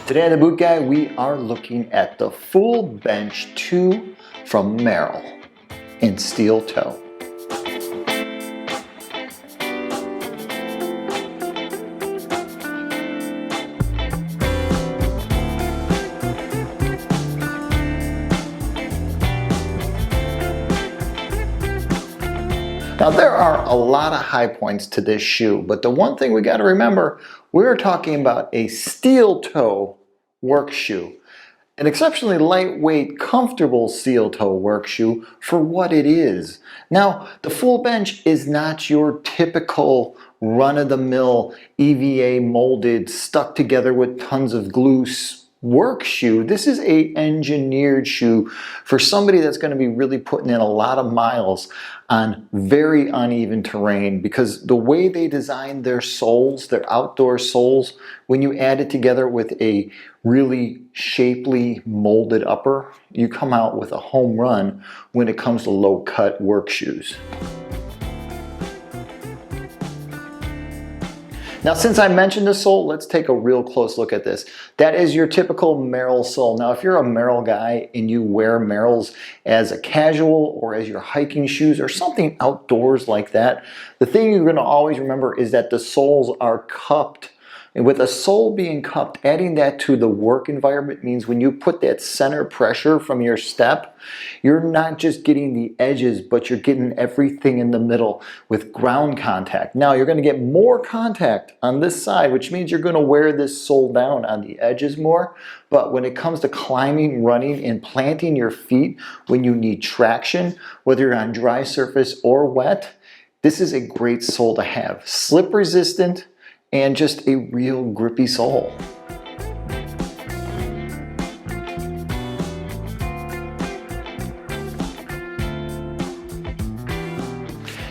Today on the Boot Guide, we are looking at the Fullbench 2 from Merrill in steel toe. Now there are a lot of high points to this shoe, but the one thing we got to remember, we're talking about a steel toe work shoe. An exceptionally lightweight, comfortable steel toe work shoe for what it is. Now, the Fullbench is not your typical run-of-the-mill EVA molded, stuck together with tons of glue work shoe. This is a engineered shoe for somebody that's going to be really putting in a lot of miles on very uneven terrain, because the way they designed their soles, their outdoor soles, when you add it together with a really shapely molded upper, you come out with a home run when it comes to low cut work shoes. Now, since I mentioned the sole, let's take a real close look at this. That is your typical Merrell sole. Now, if you're a Merrell guy and you wear Merrells as a casual or as your hiking shoes or something outdoors like that, the thing you're going to always remember is that the soles are cupped. And with a sole being cupped, adding that to the work environment means when you put that center pressure from your step, you're not just getting the edges, but you're getting everything in the middle with ground contact. Now you're going to get more contact on this side, which means you're going to wear this sole down on the edges more. But when it comes to climbing, running, and planting your feet when you need traction, whether you're on dry surface or wet, this is a great sole to have. Slip resistant, and just a real grippy sole.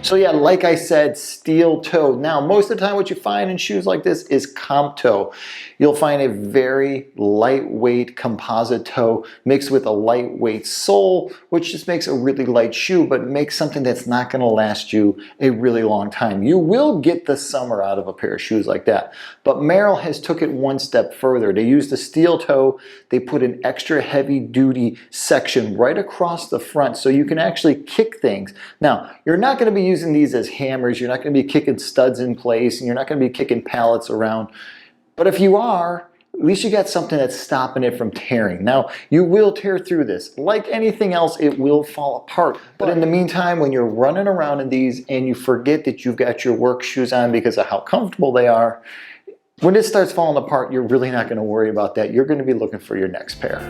So yeah, like I said, steel toe. Now, most of the time what you find in shoes like this is comp toe. You'll find a very lightweight composite toe mixed with a lightweight sole, which just makes a really light shoe, but makes something that's not gonna last you a really long time. You will get the summer out of a pair of shoes like that, but Merrell has took it one step further. They used the steel toe, they put an extra heavy duty section right across the front so you can actually kick things. Now, you're not gonna be using these as hammers, you're not going to be kicking studs in place, and you're not going to be kicking pallets around. But if you are, at least you got something that's stopping it from tearing. Now, you will tear through this. Like anything else, it will fall apart. But in the meantime, when you're running around in these and you forget that you've got your work shoes on because of how comfortable they are, when it starts falling apart, you're really not going to worry about that. You're going to be looking for your next pair.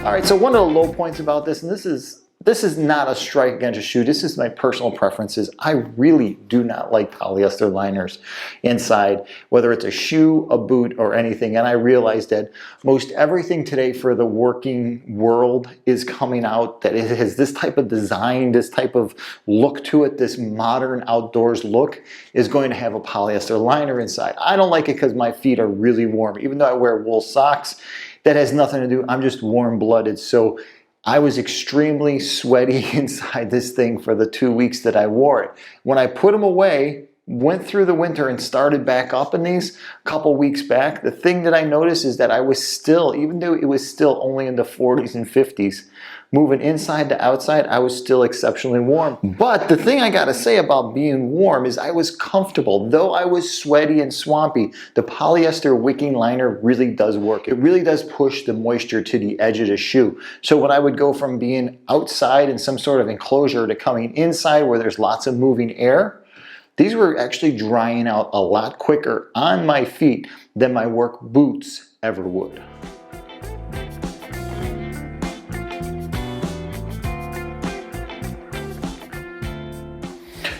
All right, so one of the low points about this, and this is not a strike against a shoe, this is my personal preferences. I really do not like polyester liners inside, whether it's a shoe, a boot, or anything. And I realize that most everything today for the working world is coming out that it has this type of design, this type of look to it, this modern outdoors look is going to have a polyester liner inside. I don't like it because my feet are really warm. Even though I wear wool socks, that has nothing to do, I'm just warm-blooded. So I was extremely sweaty inside this thing for the 2 weeks that I wore it. When I put them away, went through the winter and started back up in these a couple weeks back, the thing that I noticed is that I was still, even though it was still only in the 40s and 50s, moving inside to outside, I was still exceptionally warm. But the thing I gotta say about being warm is I was comfortable. Though I was sweaty and swampy, the polyester wicking liner really does work. It really does push the moisture to the edge of the shoe. So when I would go from being outside in some sort of enclosure to coming inside where there's lots of moving air, these were actually drying out a lot quicker on my feet than my work boots ever would.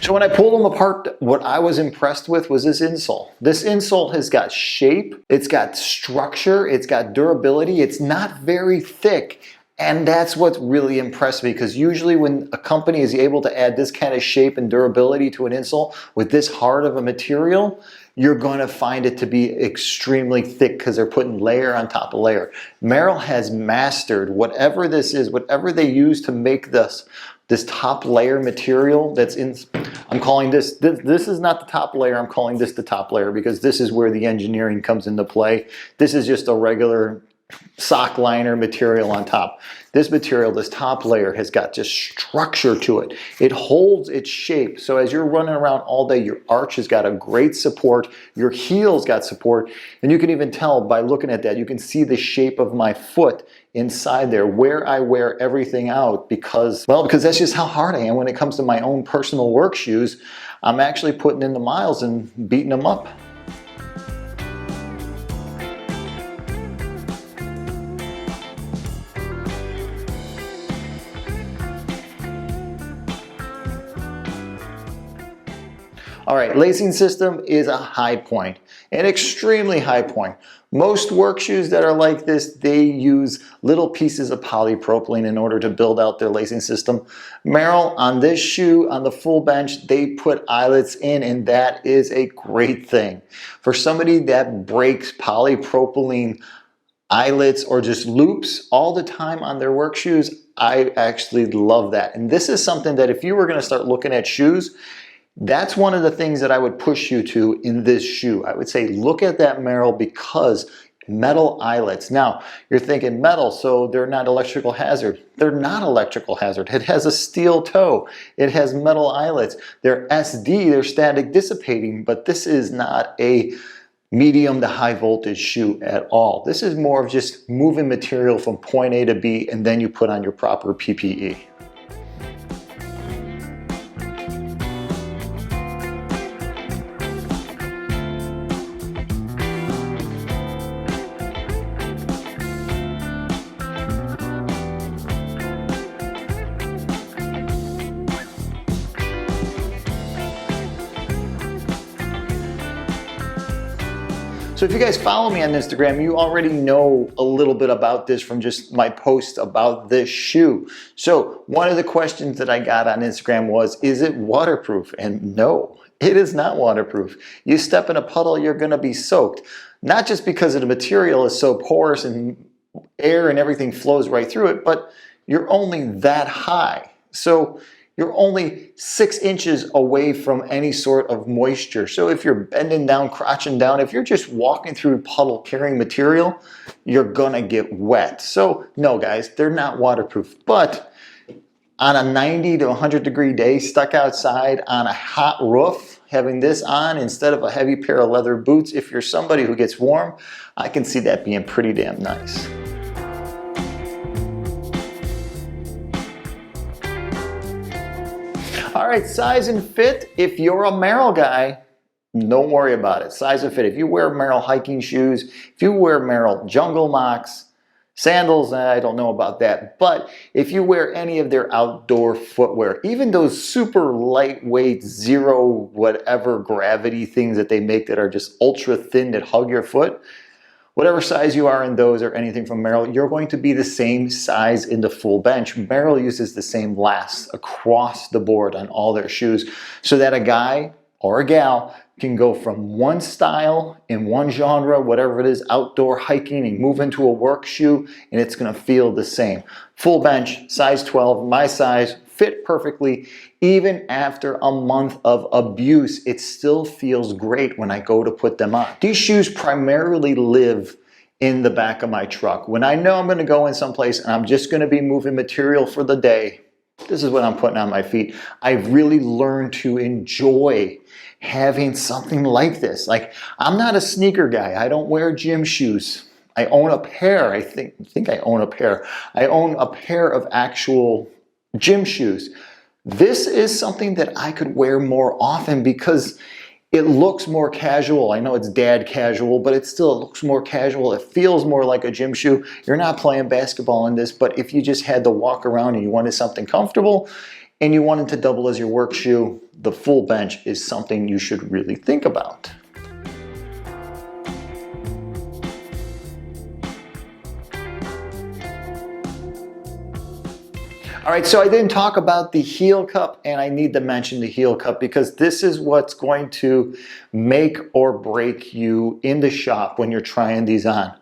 So when I pulled them apart, what I was impressed with was this insole. This insole has got shape, it's got structure, it's got durability, it's not very thick. And that's what really impressed me, because usually when a company is able to add this kind of shape and durability to an insole with this hard of a material, you're going to find it to be extremely thick because they're putting layer on top of layer. Merrill has mastered whatever this is, whatever they use to make this top layer material that's in, I'm calling this is not the top layer, I'm calling this the top layer because this is where the engineering comes into play. This is just a regular sock liner material on top. This material, this top layer, has got just structure to it. It holds its shape. So as you're running around all day, your arch has got a great support, your heel's got support, and you can even tell by looking at that, you can see the shape of my foot inside there, where I wear everything out because that's just how hard I am when it comes to my own personal work shoes. I'm actually putting in the miles and beating them up. All right, lacing system is a high point, an extremely high point. Most work shoes that are like this, they use little pieces of polypropylene in order to build out their lacing system. Merrill, on this shoe, on the Fullbench, they put eyelets in, and that is a great thing. For somebody that breaks polypropylene eyelets or just loops all the time on their work shoes, I actually love that. And this is something that if you were going to start looking at shoes, that's one of the things that I would push you to in this shoe. I would say look at that Merrill because metal eyelets. Now, you're thinking metal, so they're not electrical hazard. They're not electrical hazard. It has a steel toe. It has metal eyelets. They're SD, they're static dissipating, but this is not a medium to high voltage shoe at all. This is more of just moving material from point A to B, and then you put on your proper PPE. So if you guys follow me on Instagram, you already know a little bit about this from just my post about this shoe. So one of the questions that I got on Instagram was, is it waterproof? And no, it is not waterproof. You step in a puddle, you're gonna be soaked. Not just because of the material is so porous and air and everything flows right through it, but you're only that high. So you're only 6 inches away from any sort of moisture. So if you're bending down, crouching down, if you're just walking through a puddle carrying material, you're gonna get wet. So no guys, they're not waterproof. But on a 90 to 100 degree day, stuck outside on a hot roof, having this on instead of a heavy pair of leather boots, if you're somebody who gets warm, I can see that being pretty damn nice. All right, size and fit. If you're a Merrill guy, don't worry about it. Size and fit. If you wear Merrill hiking shoes, if you wear Merrill jungle mocks, sandals, I don't know about that. But if you wear any of their outdoor footwear, even those super lightweight, zero whatever gravity things that they make that are just ultra thin that hug your foot, whatever size you are in those or anything from Merrill, you're going to be the same size in the Fullbench. Merrill uses the same lasts across the board on all their shoes so that a guy or a gal can go from one style in one genre, whatever it is, outdoor hiking, and move into a work shoe, and it's gonna feel the same. Fullbench, size 12, my size, fit perfectly. Even after a month of abuse, it still feels great when I go to put them on. These shoes primarily live in the back of my truck. When I know I'm gonna go in someplace and I'm just gonna be moving material for the day, this is what I'm putting on my feet. I've really learned to enjoy having something like this. Like, I'm not a sneaker guy. I don't wear gym shoes. I own a pair. I think I own a pair. I own a pair of actual gym shoes. This is something that I could wear more often because it looks more casual. I know it's dad casual, but it still looks more casual. It feels more like a gym shoe. You're not playing basketball in this, but if you just had to walk around and you wanted something comfortable and you wanted to double as your work shoe, the Fullbench is something you should really think about. All right, so I didn't talk about the heel cup, and I need to mention the heel cup because this is what's going to make or break you in the shop when you're trying these on.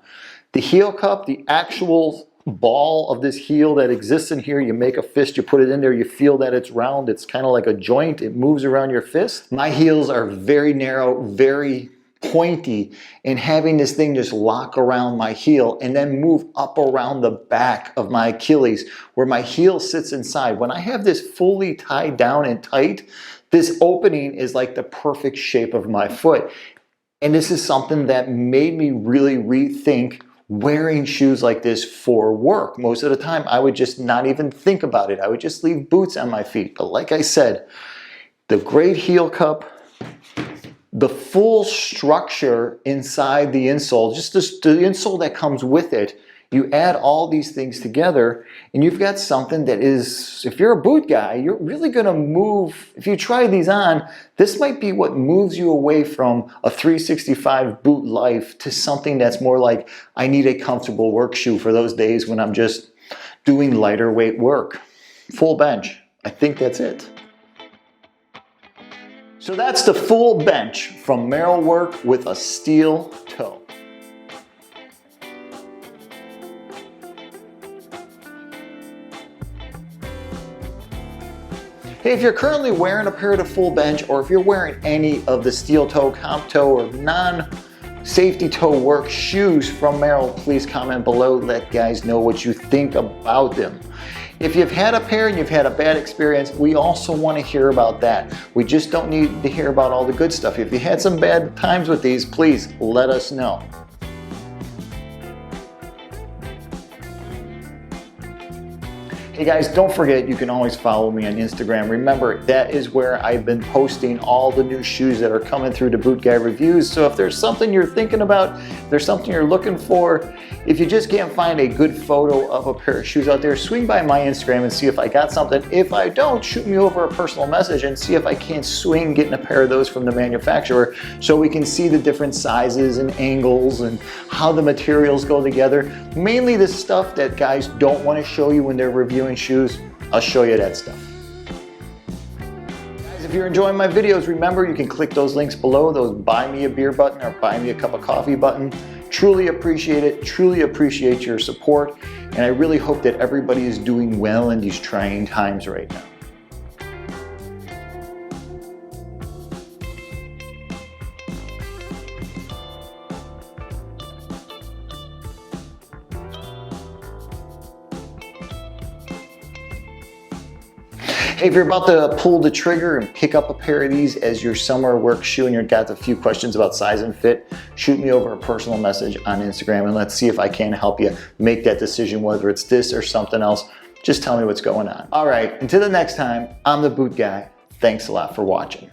The heel cup, the actual ball of this heel that exists in here, you make a fist, you put it in there, you feel that it's round, it's kind of like a joint, it moves around your fist. My heels are very narrow, very pointy, and having this thing just lock around my heel and then move up around the back of my Achilles where my heel sits inside. When I have this fully tied down and tight, this opening is like the perfect shape of my foot. And this is something that made me really rethink wearing shoes like this for work. Most of the time I would just not even think about it. I would just leave boots on my feet. But like I said, the great heel cup, the full structure inside the insole, just the insole that comes with it, you add all these things together and you've got something that is, if you're a boot guy, you're really gonna move, if you try these on, this might be what moves you away from a 365 boot life to something that's more like, I need a comfortable work shoe for those days when I'm just doing lighter weight work. Fullbench, I think that's it. So that's the Fullbench from Merrill Work with a steel toe. Hey, if you're currently wearing a pair of the Fullbench, or if you're wearing any of the steel toe, comp toe, or non-safety toe work shoes from Merrill, please comment below. Let guys know what you think about them. If you've had a pair and you've had a bad experience, we also want to hear about that. We just don't need to hear about all the good stuff. If you had some bad times with these, please let us know. Hey guys, don't forget you can always follow me on Instagram. Remember, that is where I've been posting all the new shoes that are coming through to Boot Guy Reviews. So if there's something you're thinking about, if there's something you're looking for, if you just can't find a good photo of a pair of shoes out there, swing by my Instagram and see if I got something. If I don't, shoot me over a personal message and see if I can't swing getting a pair of those from the manufacturer so we can see the different sizes and angles and how the materials go together. Mainly the stuff that guys don't want to show you when they're reviewing shoes. I'll show you that stuff. Guys, if you're enjoying my videos, remember you can click those links below, those buy me a beer button or buy me a cup of coffee button. Truly appreciate it, truly appreciate your support, and I really hope that everybody is doing well in these trying times right now. Hey, if you're about to pull the trigger and pick up a pair of these as your summer work shoe and you've got a few questions about size and fit, shoot me over a personal message on Instagram and let's see if I can help you make that decision, whether it's this or something else. Just tell me what's going on. All right, until the next time, I'm the Boot Guy. Thanks a lot for watching.